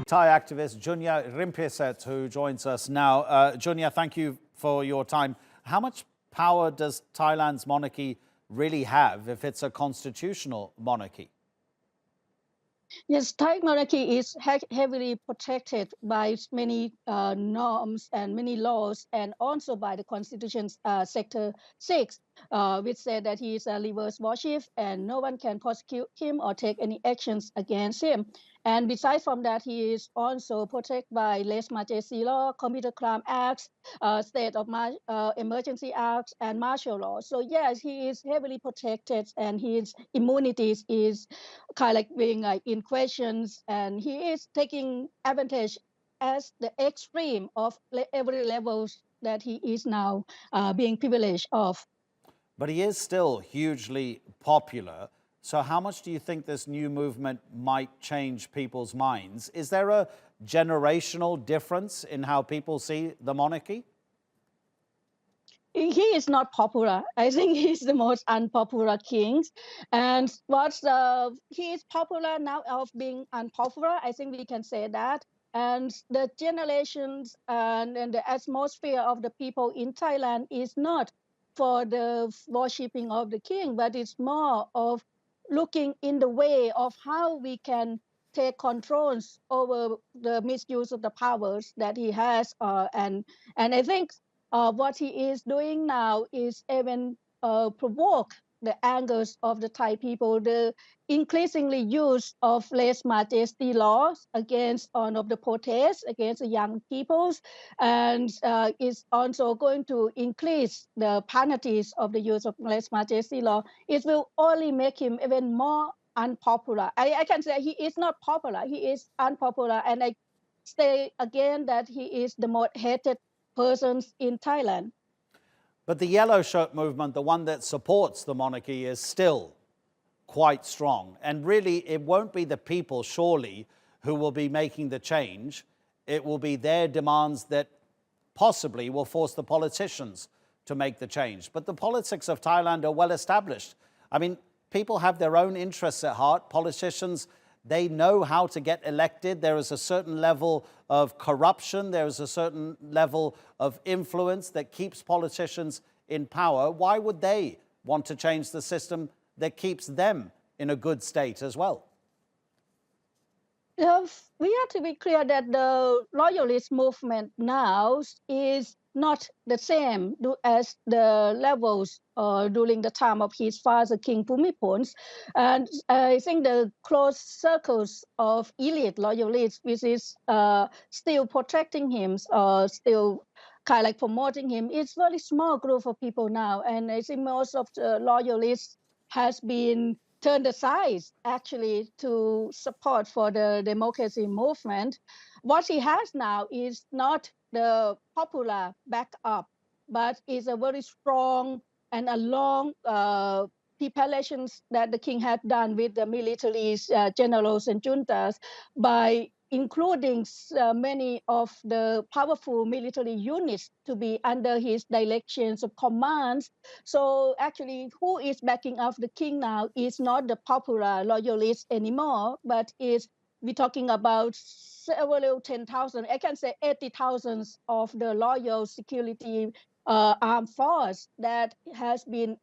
Thai activist Junya Yimprasert, who joins us now. Junya, thank you for your time. How much power does Thailand's monarchy really have if it's a constitutional monarchy? Yes, Thai monarchy is heavily protected by many norms and many laws, and also by the Constitution's Sector 6, which said that he is a reverse warship and no one can prosecute him or take any actions against him. And besides from that, he is also protected by Lèse-majesté law, Computer Crime Acts, State of Emergency Acts, and martial law. So yes, he is heavily protected, and his immunities is kind of like being like in questions, and he is taking advantage as the extreme of every levels that he is now being privileged of. But he is still hugely popular. So how much do you think this new movement might change people's minds? Is there a generational difference in how people see the monarchy? He is not popular. I think he's the most unpopular king. And he is popular now of being unpopular. I think we can say that. And the generations and the atmosphere of the people in Thailand is not for the worshipping of the king, but it's more of looking in the way of how we can take controls over the misuse of the powers that he has. And I think what he is doing now is even provoke the angers of the Thai people, the increasingly use of lèse-majesté laws against one of the protests against the young peoples, and is also going to increase the penalties of the use of lèse-majesté law. It will only make him even more unpopular. I can say he is not popular, he is unpopular, and I say again that he is the most hated persons in Thailand. But the yellow shirt movement, the one that supports the monarchy, is still quite strong. And really, it won't be the people, surely, who will be making the change. It will be their demands that possibly will force the politicians to make the change. But the politics of Thailand are well established. I mean, people have their own interests at heart. Politicians, they know how to get elected. There is a certain level of corruption. There is a certain level of influence that keeps politicians in power. Why would they want to change the system that keeps them in a good state as well? We have to be clear that the loyalist movement now is not the same as the levels during the time of his father, King Bhumibol. And I think the close circles of elite loyalists, which is still protecting him, still kind of like promoting him, it's very small group of people now. And I think most of the loyalists has been turned aside actually to support for the democracy movement. What he has now is not the popular backup, but is a very strong and a long preparations that the king had done with the militaries, generals and juntas, by including many of the powerful military units to be under his directions of commands. So actually, who is backing up the king now is not the popular loyalists anymore, but is we're talking about several 10,000, I can say 80,000 of the loyal security armed force that has been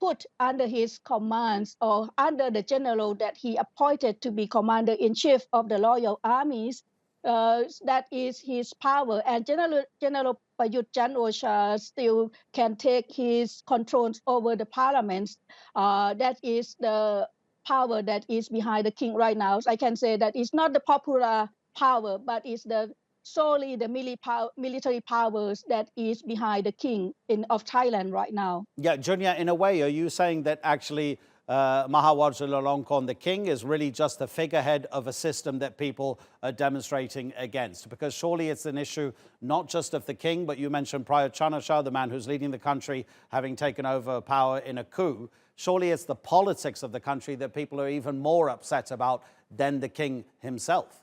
put under his commands or under the general that he appointed to be commander-in-chief of the loyal armies. That is his power. And General Prayut Chan-o-cha still can take his controls over the parliaments. That is the power that is behind the king right now. So I can say that it's not the popular power, but it's solely the military powers that is behind the king of Thailand right now. Yeah, Junya, in a way, are you saying that actually Maha Vajiralongkorn, the king, is really just the figurehead of a system that people are demonstrating against? Because surely it's an issue not just of the king, but you mentioned Prayut Chan-o-cha, the man who's leading the country, having taken over power in a coup. Surely it's the politics of the country that people are even more upset about than the king himself.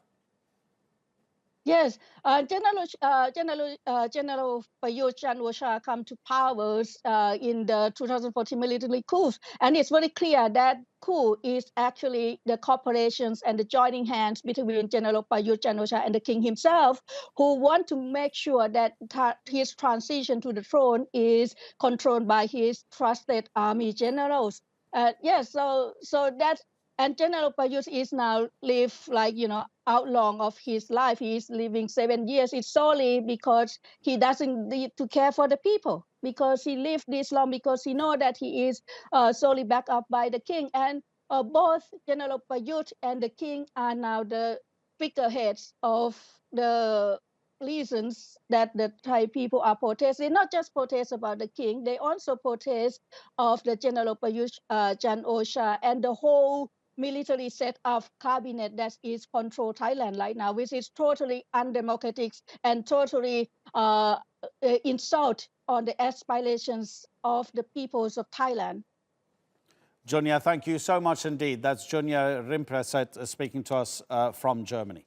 Yes, General Prayut Chan-o-cha come to powers in the 2014 military coup, and it's very clear that coup is actually the cooperations and the joining hands between General Prayut Chan-o-cha and the king himself, who want to make sure that his transition to the throne is controlled by his trusted army generals. Yes, so that. And General Prayut is now live like, outlong of his life. He is living 7 years. It's solely because he doesn't need to care for the people, because he lived this long, because he know that he is solely backed up by the king. And both General Prayut and the king are now the figureheads of the reasons that the Thai people are protesting. Not just protest about the king, they also protest of the General Prayut Chan-o-cha and the whole military set of cabinet that is control Thailand right now, which is totally undemocratic and totally insult on the aspirations of the peoples of Thailand. Junya, thank you so much indeed. That's Junya Yimprasert speaking to us from Germany.